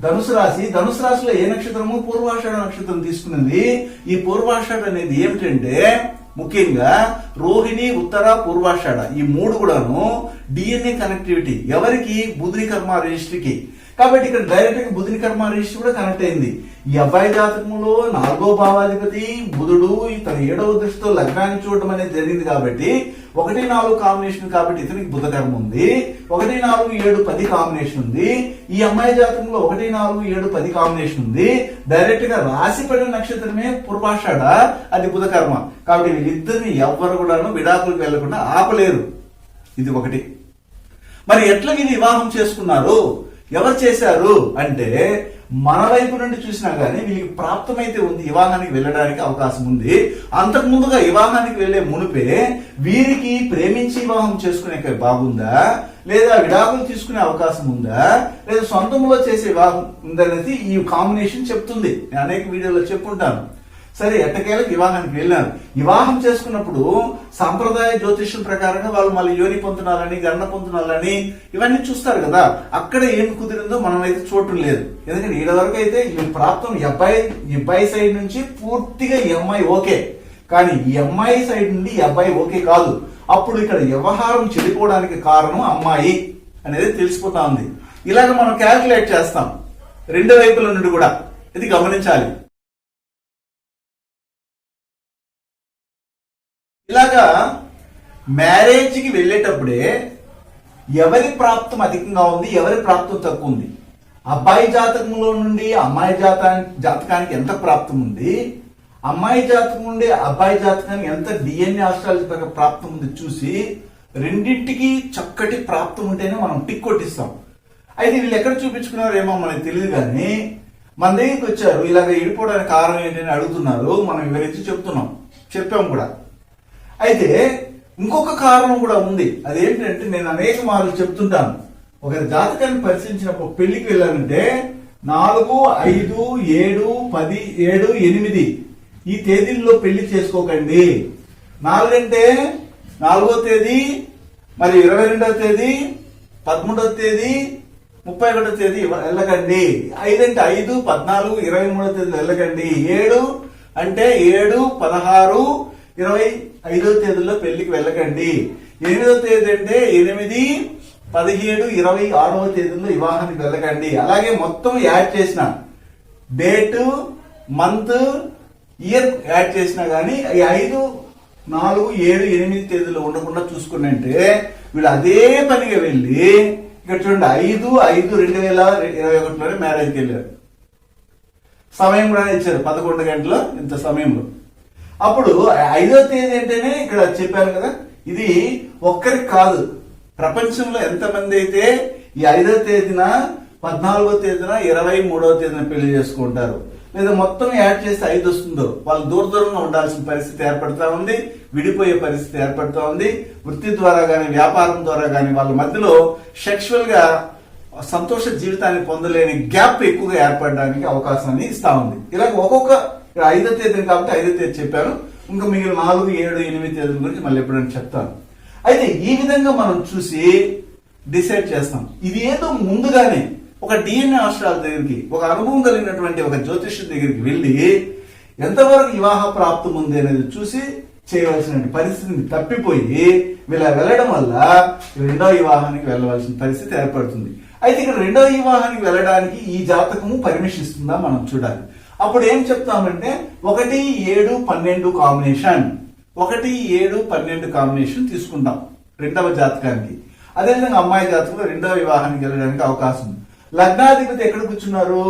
ధనుసు రాశి. ధనుసు రాశిలో ఏ నక్షత్రము? పూర్వాషాఢ నక్షత్రం తీసుకున్నది. ఈ పూర్వాషాఢ అనేది ఏమిటంటే ముఖ్యంగా రోహిణి, ఉత్తర, పూర్వాషాఢ ఈ 3 కూడాను డిఎన్ఏ కనెక్టివిటీ. ఎవరికి? బుధుని కర్మ రిజిస్ట్రీకి. కాబట్టి ఇక్కడ డైరెక్ట్ గా బుధుని కర్మ రిజిస్ట్రీ కూడా కనెక్ట్ అయింది. ఈ అబ్బాయి జాతకంలో 4వ భావాధిపతి బుధుడు తన 7వ దృష్టితో లగ్నాన్ని చూడడం అనేది జరిగింది కాబట్టి 1-4 కాంబినేషన్ కాబట్టి ఇతనికి బుధ కర్మ ఉంది. 1-4-7-10 కాంబినేషన్ ఉంది. ఈ అమ్మాయి జాతకంలో 1-4-7-10 కాంబినేషన్ ఉంది. డైరెక్ట్ గా రాశి పడిన నక్షత్రమే పూర్వాషాఢ, అది బుధ కర్మ. కాబట్టి వీళ్ళిద్దరిని ఎవ్వరు కూడాను విడాకులకు వెళ్లకుండా ఆపలేరు. ఇది ఒకటి. మరి ఎట్లా వీళ్ళు వివాహం చేసుకున్నారు, ఎవరు చేశారు అంటే మన వైపు నుండి చూసినా గానీ వీళ్ళకి ప్రాప్తమైతే ఉంది, వివాహానికి వెళ్ళడానికి అవకాశం ఉంది. అంతకు ముందుగా వివాహానికి వెళ్లే మునిపే వీరికి ప్రేమించి వివాహం చేసుకునే బాగుందా, లేదా విడాకులు తీసుకునే అవకాశం ఉందా, లేదా సొంతంలో చేసే వివాహం ఉందనేది ఈ కాంబినేషన్ చెప్తుంది. నేను అనేక వీడియోలో చెప్పుంటాను. సరే, ఎట్టకేలకు వివాహానికి వెళ్ళాను. వివాహం చేసుకున్నప్పుడు సాంప్రదాయ జ్యోతిష్యం ప్రకారంగా వాళ్ళు మళ్ళీ యోని పొందునాలని, గరణ పొందునాలని ఇవన్నీ చూస్తారు కదా. అక్కడ ఏం కుదిరిందో మనం అయితే చూడటం లేదు. ఎందుకంటే ఈడ వరకు అయితే ఈ ప్రాప్తం అబ్బాయి సైడ్ నుంచి పూర్తిగా ఈ అమ్మాయి ఓకే, కానీ ఈ అమ్మాయి సైడ్ నుండి ఈ అబ్బాయి ఓకే కాదు. అప్పుడు ఇక్కడ వ్యవహారం చెడిపోవడానికి కారణం అమ్మాయి అనేది తెలిసిపోతా ఉంది. ఇలాగ మనం క్యాల్కులేట్ చేస్తాం 2 వైపుల నుండి కూడా. ఇది గమనించాలి. ఇలాగా మ్యారేజ్ కి వెళ్ళేటప్పుడే ఎవరి ప్రాప్తం అధికంగా ఉంది, ఎవరి ప్రాప్తం తక్కువ ఉంది, అబ్బాయి జాతకంలో నుండి అమ్మాయి జాతకానికి ఎంత ప్రాప్తం ఉంది, అమ్మాయి జాతకం నుండి అబ్బాయి జాతకానికి ఎంత డిఎన్ఏ ఆస్ట్రాలజీ ప్రాప్తం ఉంది చూసి రెండింటికి చక్కటి ప్రాప్తం ఉంటేనే మనం టిక్ కొట్టిస్తాం. అయితే వీళ్ళు ఎక్కడ చూపించుకున్నారేమో మనకు తెలియదు, కానీ మన దగ్గరికి వచ్చారు. ఇలాగ ఇడిపోవడానికి కారణం ఏంటని అడుగుతున్నారు. మనం వివరించి చెప్పాం కూడా. అయితే ఇంకొక కారణం కూడా ఉంది. అదేంటంటే నేను అనేక మార్లు చెప్తుంటాను, ఒక జాతకాన్ని పరిశీలించినప్పుడు పెళ్లికి వెళ్ళాలంటే 4, 5, 7, 10, 7, 8 ఈ తేదీల్లో పెళ్లి చేసుకోకండి. 4 అంటే 4వ తేదీ, మరి 22వ తేదీ, 13వ తేదీ, 31వ తేదీ వెళ్ళకండి. 5 అంటే 5, 14, 23వ తేదీలో వెళ్ళకండి. 7 అంటే 7, 16, 25వ తేదీల్లో పెళ్లికి వెళ్ళకండి. 8వ తేదీ అంటే 8, 17, 26వ తేదీల్లో వివాహానికి వెళ్ళకండి. అలాగే మొత్తం యాడ్ చేసిన డేట్, మంత్, ఇయర్ యాడ్ చేసినా గానీ ఈ 5, 4, 7, 8 తేదీలో ఉండకుండా చూసుకున్నంటే వీళ్ళు అదే పనిగా వెళ్ళి ఇక్కడ చూడండి 5/5/2021 మ్యారేజ్కి వెళ్ళారు. సమయం కూడా ఇచ్చారు 11 గంటల ఇంత సమయంలో. అప్పుడు 5వ తేదీ అంటేనే ఇక్కడ చెప్పారు కదా, ఇది ఒక్కరికి కాదు, ప్రపంచంలో ఎంతమంది అయితే ఈ 5వ తేదీన, 14వ తేదీన, 23వ తేదీన పెళ్లి చేసుకుంటారు, లేదా మొత్తం యాడ్ చేస్తే 5 వస్తుందో వాళ్ళు దూరంగా ఉండాల్సిన పరిస్థితి ఏర్పడతా ఉంది, విడిపోయే పరిస్థితి ఏర్పడతా ఉంది. వృత్తి ద్వారా గాని, వ్యాపారం ద్వారా గాని వాళ్ళ మధ్యలో సెక్షువల్ గా సంతోష జీవితాన్ని పొందలేని గ్యాప్ ఎక్కువగా ఏర్పడడానికి అవకాశాన్ని ఇస్తా ఉంది. ఇలా ఒక్కొక్క 5వ తేదీని కాబట్టి 5వ తేదీ చెప్పాను, ఇంకా మిగిలిన 4, 7, 8 తేదీల గురించి మళ్ళీ ఎప్పుడైనా చెప్తాను. అయితే ఈ విధంగా మనం చూసి డిసైడ్ చేస్తాం. ఇది ఏదో ముందుగానే ఒక DNA ఆస్ట్రాలజీ దగ్గరికి, ఒక అనుభవం కలిగినటువంటి ఒక జ్యోతిష్యుడి దగ్గరికి వెళ్ళి ఎంతవరకు వివాహ ప్రాప్తం ఉంది అనేది చూసి చేయవలసిన పరిస్థితిని తప్పిపోయి వీళ్ళ వెళ్ళడం వల్ల రెండో వివాహానికి వెళ్ళవలసిన పరిస్థితి ఏర్పడుతుంది. అయితే ఇక్కడ రెండో వివాహానికి వెళ్ళడానికి ఈ జాతకము పర్మిషన్ ఇస్తుందా మనం చూడాలి. అప్పుడు ఏం చెప్తామంటే 1, 7, 12 కాంబినేషన్, 1, 7, 12 కాంబినేషన్ తీసుకుంటాం రెండవ జాతకానికి. అదేవిధంగా అమ్మాయి జాతకంలో రెండవ వివాహానికి వెళ్ళడానికి అవకాశం ఉంది. లగ్నాధిపతి ఎక్కడ కూర్చున్నారు?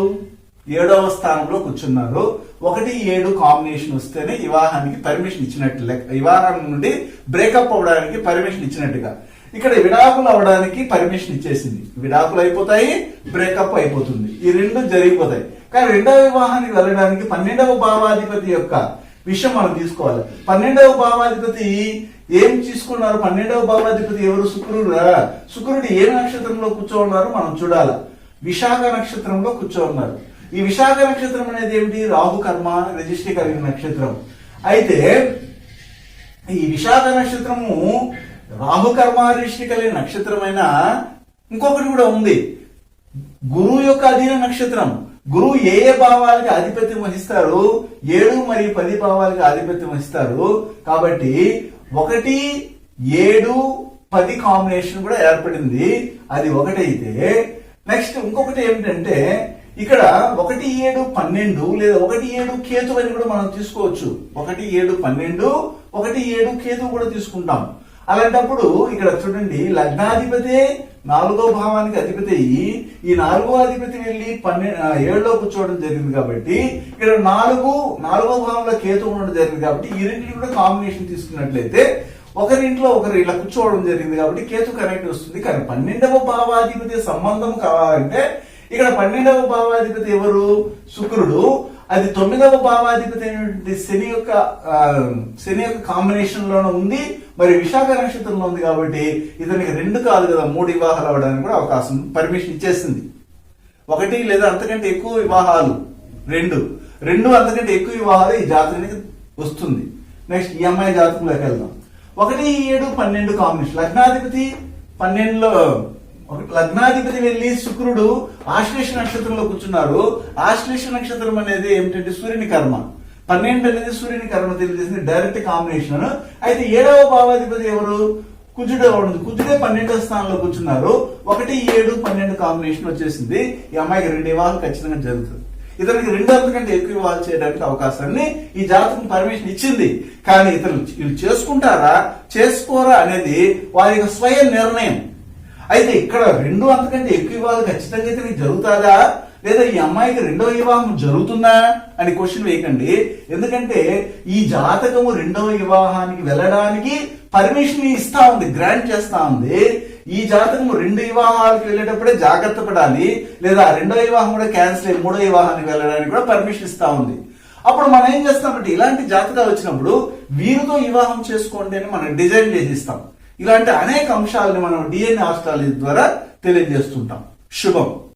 7వ స్థానంలో కూర్చున్నారు. 1, 7 కాంబినేషన్ వస్తేనే వివాహానికి పర్మిషన్ ఇచ్చినట్టు లెక్క. వివాహం నుండి బ్రేకప్ అవడానికి పర్మిషన్ ఇచ్చినట్టుగా. ఇక్కడ విడాకులు అవడానికి పర్మిషన్ ఇచ్చేసింది. విడాకులు అయిపోతాయి, బ్రేకప్ అయిపోతుంది, ఈ రెండు జరిగిపోతాయి. కానీ రెండవ వివాహానికి వెళ్ళడానికి 12వ భావాధిపతి యొక్క విషయం మనం తీసుకోవాలి. 12వ భావాధిపతి ఏం తీసుకున్నారు? 12వ భావాధిపతి ఎవరు? శుక్రుడు ఏ నక్షత్రంలో కూర్చోన్నారు మనం చూడాలి. విశాఖ నక్షత్రంలో కూర్చోన్నారు. ఈ విశాఖ నక్షత్రం అనేది ఏమిటి? రాహు కర్మ రిజిస్ట్రీ కలిగిన నక్షత్రం. అయితే ఈ విశాఖ నక్షత్రము రాహు కర్మ రిజిస్ట్రీ కలిగిన నక్షత్రమైన ఇంకొకటి కూడా ఉంది, గురువు యొక్క అధీన నక్షత్రం. గురువు ఏ ఏ భావాలకి ఆధిపత్యం వహిస్తారు? 7 మరియు 10 భావాలకి ఆధిపత్యం వహిస్తారు. కాబట్టి 1, 7, 10 కాంబినేషన్ కూడా ఏర్పడింది. అది ఒకటైతే నెక్స్ట్ ఇంకొకటి ఏమిటంటే ఇక్కడ 1, 7, 12 లేదా 1, 7 కేతు అని కూడా మనం తీసుకోవచ్చు. 1, 7, 12, 1, 7 కేతు కూడా తీసుకుంటాం. అలాంటప్పుడు ఇక్కడ చూడండి, లగ్నాధిపతి 4వ భావానికి అధిపతి అయ్యి ఈ 4వ అధిపతి వెళ్ళి 7లో కూర్చోవడం జరిగింది. కాబట్టి ఇక్కడ 4వ భావంలో కేతు ఉండడం జరిగింది. కాబట్టి ఈ రెండింటిని కూడా కాంబినేషన్ తీసుకున్నట్లయితే ఒకరింట్లో ఒకరు ఇలా కూర్చోవడం జరిగింది. కాబట్టి కేతు కనెక్ట్ వస్తుంది. కానీ 12వ భావాధిపతి సంబంధం కావాలంటే ఇక్కడ 12వ భావాధిపతి ఎవరు? శుక్రుడు. అది 9వ భావాధిపతి అయినటువంటి శని యొక్క కాంబినేషన్ లోనే ఉంది, మరి విశాఖ నక్షత్రంలో ఉంది. కాబట్టి ఇతనికి 2 కాదు కదా 3 వివాహాలు అవడానికి కూడా అవకాశం పర్మిషన్ ఇచ్చేసింది. 1 లేదా అంతకంటే ఎక్కువ వివాహాలు, 2 అంతకంటే ఎక్కువ వివాహాలు ఈ జాతకానికి వస్తుంది. నెక్స్ట్ ఈ అమ్మాయి జాతకంలోకి వెళ్దాం. 1, 7, 12 కాంబినేషన్. లగ్నాధిపతి 12లో లగ్నాధిపతి వెళ్ళి శుక్రుడు ఆశ్లేష నక్షత్రంలో కూర్చున్నారు. ఆశ్లేష నక్షత్రం అనేది ఏమిటంటే సూర్యుని కర్మ. 12 అనేది సూర్యుని కర్మ తెలియజేసింది, డైరెక్ట్ కాంబినేషన్. అయితే 7వ భావాధిపతి ఎవరు? కుజుడు. కుజుడే 12వ స్థానంలో కూర్చున్నారు. 1, 7, 12 కాంబినేషన్ వచ్చేసింది. ఈ అమ్మాయికి 2 వివాహాలు ఖచ్చితంగా జరుగుతుంది. ఇతనికి 2 అంతకంటే ఎక్కువ వివాహాలు చేయడానికి అవకాశాన్ని ఈ జాతకం పర్మిషన్ ఇచ్చింది. కానీ వీళ్ళు చేసుకుంటారా చేసుకోరా అనేది వారి యొక్క స్వయం నిర్ణయం. అయితే ఇక్కడ 2 అంతకంటే ఎక్కువ వివాహాలు ఖచ్చితంగా అయితే నీకు జరుగుతాదా, లేదా ఈ అమ్మాయికి 2వ వివాహం జరుగుతుందా అని క్వశ్చన్ వేయకండి. ఎందుకంటే ఈ జాతకము 2వ వివాహానికి వెళ్ళడానికి పర్మిషన్ ఇస్తా ఉంది, గ్రాంట్ చేస్తా ఉంది. ఈ జాతకము 2 వివాహాలకు వెళ్ళేటప్పుడే జాగ్రత్త పడాలి, లేదా 2వ వివాహం కూడా క్యాన్సిల్ అయ్యి 3వ వివాహానికి వెళ్ళడానికి కూడా పర్మిషన్ ఇస్తా ఉంది. అప్పుడు మనం ఏం చేస్తామంటే ఇలాంటి జాతకాలు వచ్చినప్పుడు వీరితో వివాహం చేసుకోండి అని మనం డిజైన్ చేసి ఇస్తాం. ఇలాంటి అనేక అంశాలని మనం DNA ఆస్ట్రాలజీ ద్వారా తెలియజేస్తుంటాం. శుభం.